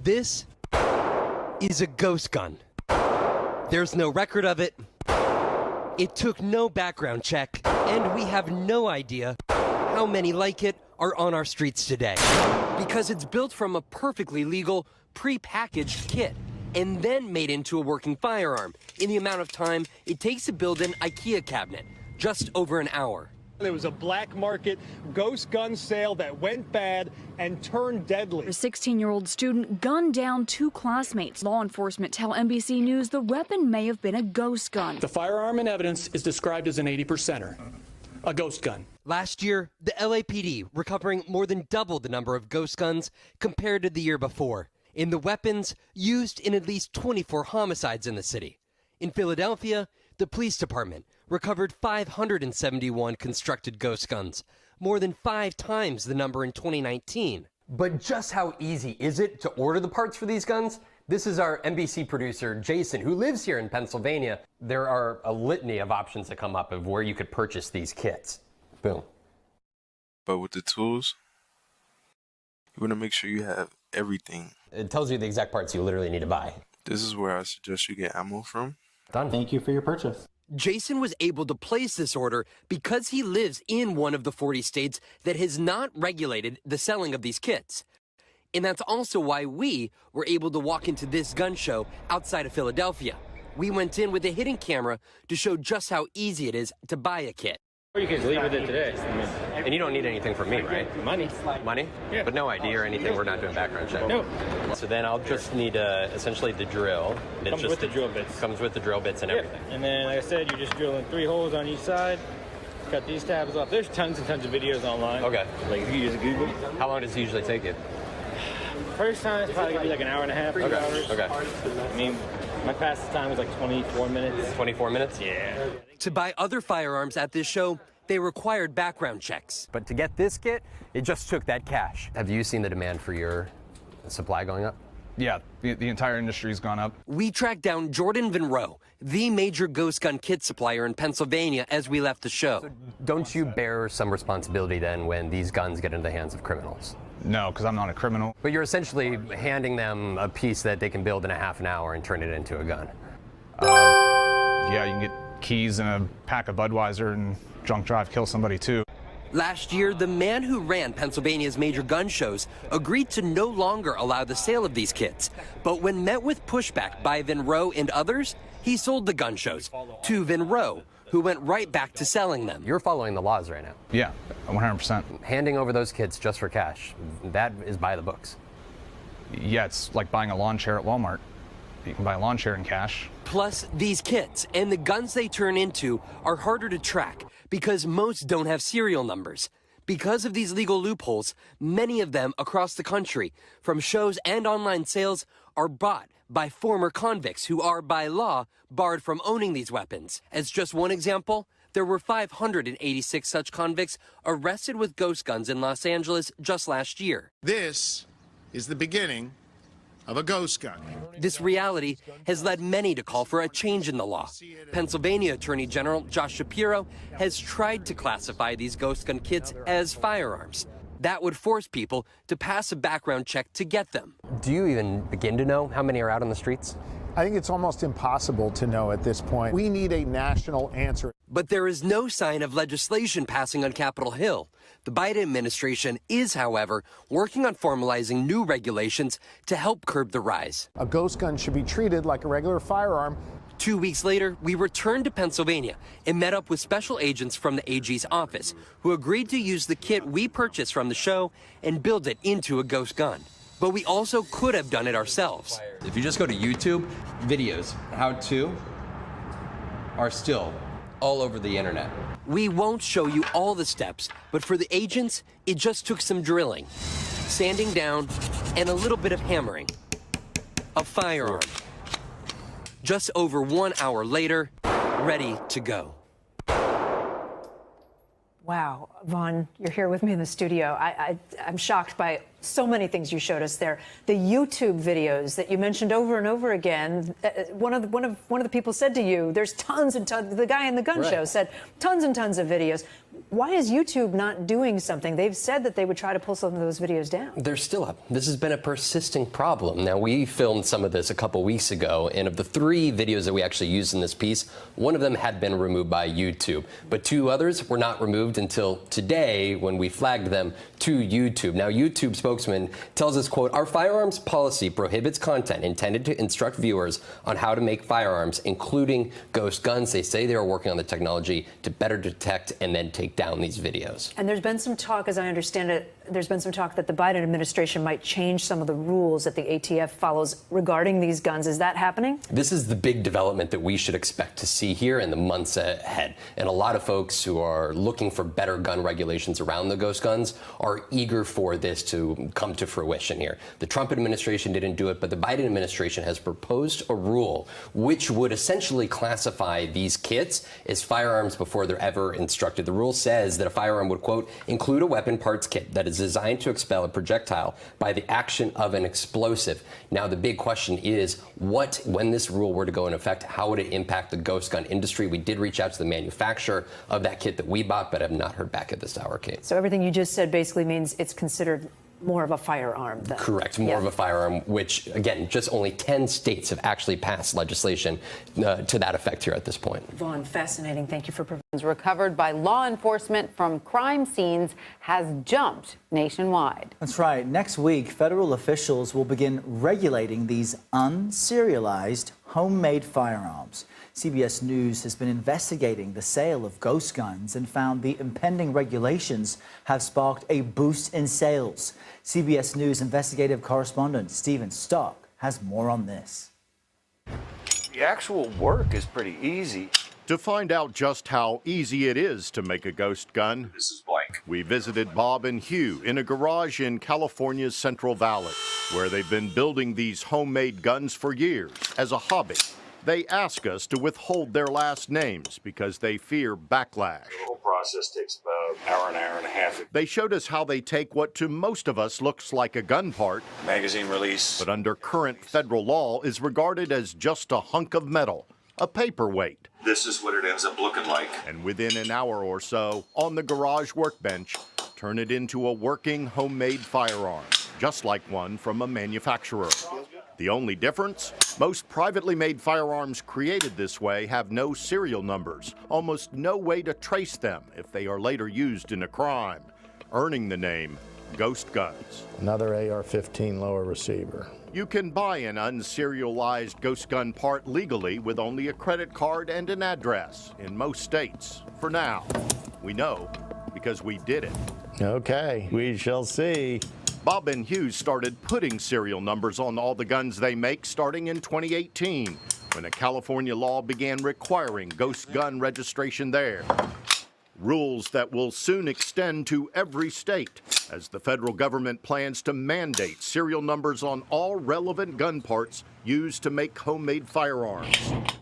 This is a ghost gun. There's no record of it. It took no background check, and we have no idea how many like it are on our streets today. Because it's built from a perfectly legal, pre-packaged kit and then made into a working firearm in the amount of time it takes to build an IKEA cabinet, just over an hour. There was a black market ghost gun sale that went bad and turned deadly. A 16-year-old student gunned down 2 classmates. Law enforcement tell NBC News the weapon may have been a ghost gun. The firearm in evidence is described as an 80%er, a ghost gun. Last year, the LAPD recovering more than double the number of ghost guns compared to the year before. In the weapons used in at least 24 homicides in the city. In Philadelphia, the police department recovered 571 constructed ghost guns, more than 5 times the number in 2019. But just how easy is it to order the parts for these guns? This is our NBC producer, Jason, who lives here in Pennsylvania. There are a litany of options that come up of where you could purchase these kits. Boom. But with the tools, you want to make sure you have everything. It tells you the exact parts you literally need to buy. This is where I suggest you get ammo from. Done. Thank you for your purchase. Jason was able to place this order because he lives in one of the 40 states that has not regulated the selling of these kits. And that's also why we were able to walk into this gun show outside of Philadelphia. We went in with a hidden camera to show just how easy it is to buy a kit. Or you can leave with it today. And you don't need anything from me, right? Money. Money? Yeah. But no ID or anything. We're not doing background check. No. So then I'll just need essentially the drill. Comes with the drill bits. Comes with the drill bits and everything. And then, like I said, you're just drilling 3 holes on each side. Cut these tabs off. There's tons and tons of videos online. Okay. Like if you just Google. How long does it usually take you? First time it's probably gonna be like an hour and a half, 2 hours. Okay. I mean, my fastest time was like 24 minutes. 24 minutes? Yeah. To buy other firearms at this show, they required background checks. But to get this kit, it just took that cash. Have you seen the demand for your supply going up? Yeah, the entire industry's gone up. We tracked down Jordan Vinrow, the major ghost gun kit supplier in Pennsylvania, as we left the show. So don't you bear some responsibility then when these guns get into the hands of criminals? No, because I'm not a criminal. But you're essentially handing them a piece that they can build in a half an hour and turn it into a gun. Yeah, you can get keys and a pack of Budweiser and drunk drive kill somebody too. Last year, the man who ran Pennsylvania's major gun shows agreed to no longer allow the sale of these kits. But when met with pushback by Vinrow and others, he sold the gun shows to Vinrow, who went right back to selling them. You're following the laws right now. Yeah, 100%. Handing over those kits just for cash, that is by the books. Yeah, it's like buying a lawn chair at Walmart. You can buy a lawn chair in cash. Plus, these kits and the guns they turn into are harder to track because most don't have serial numbers. Because of these legal loopholes, many of them across the country, from shows and online sales, are bought by former convicts who are, by law, barred from owning these weapons. As just one example, there were 586 such convicts arrested with ghost guns in Los Angeles just last year. This is the beginning of a ghost gun. This reality has led many to call for a change in the law. Pennsylvania Attorney General Josh Shapiro has tried to classify these ghost gun kits as firearms. That would force people to pass a background check to get them. Do you even begin to know how many are out on the streets? I think it's almost impossible to know at this point. We need a national answer. But there is no sign of legislation passing on Capitol Hill. The Biden administration is, however, working on formalizing new regulations to help curb the rise. A ghost gun should be treated like a regular firearm. 2 weeks later, we returned to Pennsylvania and met up with special agents from the AG's office who agreed to use the kit we purchased from the show and build it into a ghost gun. But we also could have done it ourselves. If you just go to YouTube, videos, how to, are still all over the internet. We won't show you all the steps, but for the agents, it just took some drilling, sanding down, and a little bit of hammering. A firearm. Just over 1 hour later, ready to go. Wow, Vaughn, you're here with me in the studio. I'm shocked by so many things you showed us there. The YouTube videos that you mentioned over and over again. One of the people said to you, "There's tons and tons." The guy in the gun show said, "Tons and tons of videos." Why is YouTube not doing something? They've said that they would try to pull some of those videos down. They're still up. This has been a persisting problem. Now, we filmed some of this a couple weeks ago, and of the 3 videos that we actually used in this piece, one of them had been removed by YouTube, but 2 others were not removed until today when we flagged them to YouTube. Now, YouTube spokesman tells us, quote, "Our firearms policy prohibits content intended to instruct viewers on how to make firearms, including ghost guns." They say they are working on the technology to better detect and then take down these videos. And there's been some talk, as I understand it, there's been some talk that the Biden administration might change some of the rules that the ATF follows regarding these guns. Is that happening? This is the big development that we should expect to see here in the months ahead. And a lot of folks who are looking for better gun regulations around the ghost guns are eager for this to come to fruition here. The Trump administration didn't do it, but the Biden administration has proposed a rule which would essentially classify these kits as firearms before they're ever instructed. The rule says that a firearm would, quote, "include a weapon parts kit that is designed to expel a projectile by the action of an explosive." Now, the big question is, when this rule were to go in effect, how would it impact the ghost gun industry? We did reach out to the manufacturer of that kit that we bought, but have not heard back at this hour, Kate. So everything you just said basically means it's considered more of a firearm then. Correct, more of a firearm, which, again, just only 10 states have actually passed legislation to that effect here at this point. Vaughn, fascinating. Thank you for providing. Recovered by law enforcement from crime scenes has jumped nationwide. That's right. Next week, federal officials will begin regulating these unserialized homemade firearms. CBS News has been investigating the sale of ghost guns and found the impending regulations have sparked a boost in sales. CBS News investigative correspondent Stephen Stock has more on this. The actual work is pretty easy. To find out just how easy it is to make a ghost gun, This is blank. we visited Bob and Hugh in a garage in California's Central Valley, where they've been building these homemade guns for years as a hobby. They ask us to withhold their last names because they fear backlash. The whole process takes about an hour and a half. They showed us how they take what to most of us looks like a gun part, Magazine release. but under current federal law is regarded as just a hunk of metal, a paperweight. This is what it ends up looking like. And within an hour or so, on the garage workbench, turn it into a working homemade firearm, just like one from a manufacturer. The only difference? Most privately made firearms created this way have no serial numbers, almost no way to trace them if they are later used in a crime, earning the name ghost guns. Another AR-15 lower receiver. You can buy an unserialized ghost gun part legally with only a credit card and an address in most states. For now, we know because we did it. Okay, we shall see. Bob and Hughes started putting serial numbers on all the guns they make starting in 2018, when a California law began requiring ghost gun registration there. Rules that will soon extend to every state as the federal government plans to mandate serial numbers on all relevant gun parts used to make homemade firearms.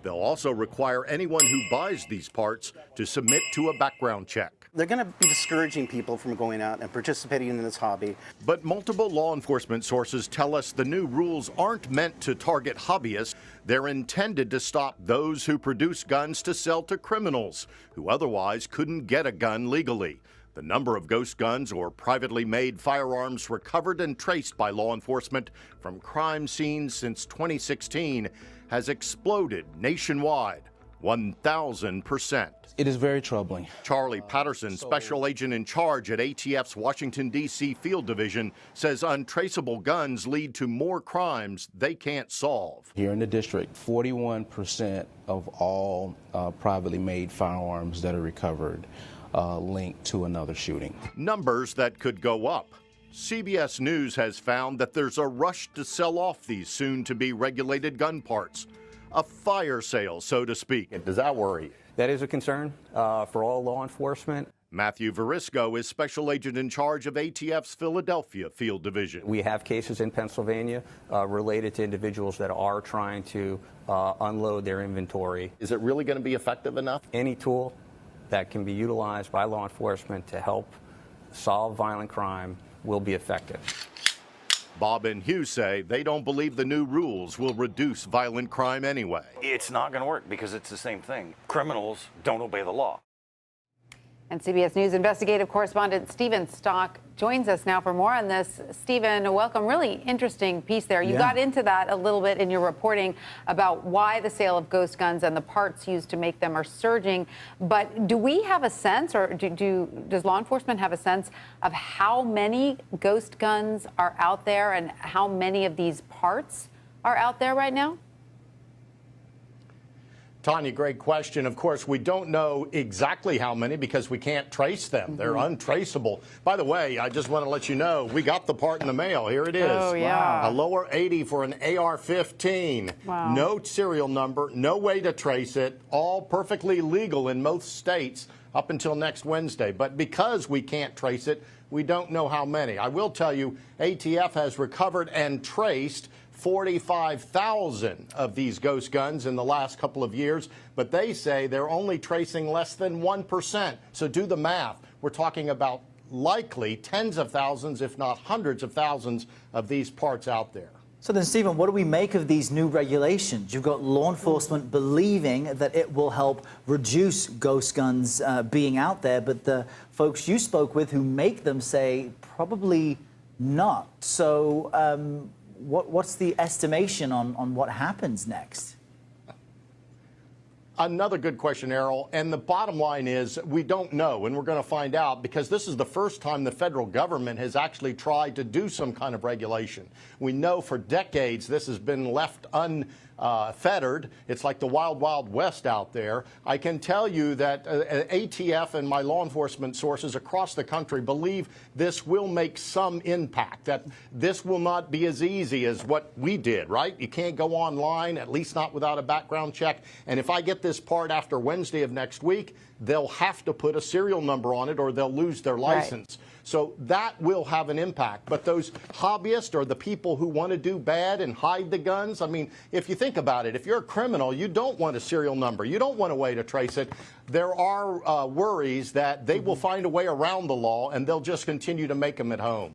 They'll also require anyone who buys these parts to submit to a background check. They're going to be discouraging people from going out and participating in this hobby. But multiple law enforcement sources tell us the new rules aren't meant to target hobbyists. They're intended to stop those who produce guns to sell to criminals who otherwise couldn't get a gun legally. The number of ghost guns or privately made firearms recovered and traced by law enforcement from crime scenes since 2016 has exploded nationwide, 1,000%. It is very troubling. Charlie Patterson, special agent in charge at ATF's Washington, D.C. Field Division, says untraceable guns lead to more crimes they can't solve. Here in the district, 41% of all privately made firearms that are recovered linked to another shooting. Numbers that could go up. CBS News has found that there's a rush to sell off these soon-to-be regulated gun parts. A fire sale, so to speak. Does that worry you? That is a concern for all law enforcement. Matthew Verisco is special agent in charge of ATF's Philadelphia Field Division. We have cases in Pennsylvania related to individuals that are trying to unload their inventory. Is it really going to be effective enough? Any tool that can be utilized by law enforcement to help solve violent crime will be effective. Bob and Hugh say they don't believe the new rules will reduce violent crime anyway. It's not going to work because it's the same thing. Criminals don't obey the law. And CBS News investigative correspondent Stephen Stock joins us now for more on this. Stephen, welcome. Really interesting piece there. You got into that a little bit in your reporting about why the sale of ghost guns and the parts used to make them are surging. But do we have a sense, or does law enforcement have a sense of how many ghost guns are out there and how many of these parts are out there right now? Tanya, great question. Of course, we don't know exactly how many because we can't trace them. They're untraceable. By the way, I just want to let you know, we got the part in the mail. Here it is. Oh, yeah. A lower 80 for an AR-15. Wow. No serial number, no way to trace it, all perfectly legal in most states up until next Wednesday. But because we can't trace it, we don't know how many. I will tell you, ATF has recovered and traced 45,000 of these ghost guns in the last couple of years, but they say they're only tracing less than 1%. So do the math. We're talking about likely tens of thousands, if not hundreds of thousands, of these parts out there. So then, Stephen, what do we make of these new regulations? You've got law enforcement believing that it will help reduce ghost guns being out there, but the folks you spoke with who make them say probably not. So what's the estimation on what happens next? Another good question, Errol. And the bottom line is we don't know, and we're going to find out because this is the first time the federal government has actually tried to do some kind of regulation. We know for decades this has been left unfettered. It's like the wild, wild west out there. I can tell you that ATF and my law enforcement sources across the country believe this will make some impact, that this will not be as easy as what we did, right? You can't go online, at least not without a background check. And if I get this part after Wednesday of next week, they'll have to put a serial number on it or they'll lose their license. Right. So that will have an impact. But those hobbyists or the people who want to do bad and hide the guns, I mean, if you think about it, if you're a criminal, you don't want a serial number. You don't want a way to trace it. There are worries that they will find a way around the law and they'll just continue to make them at home.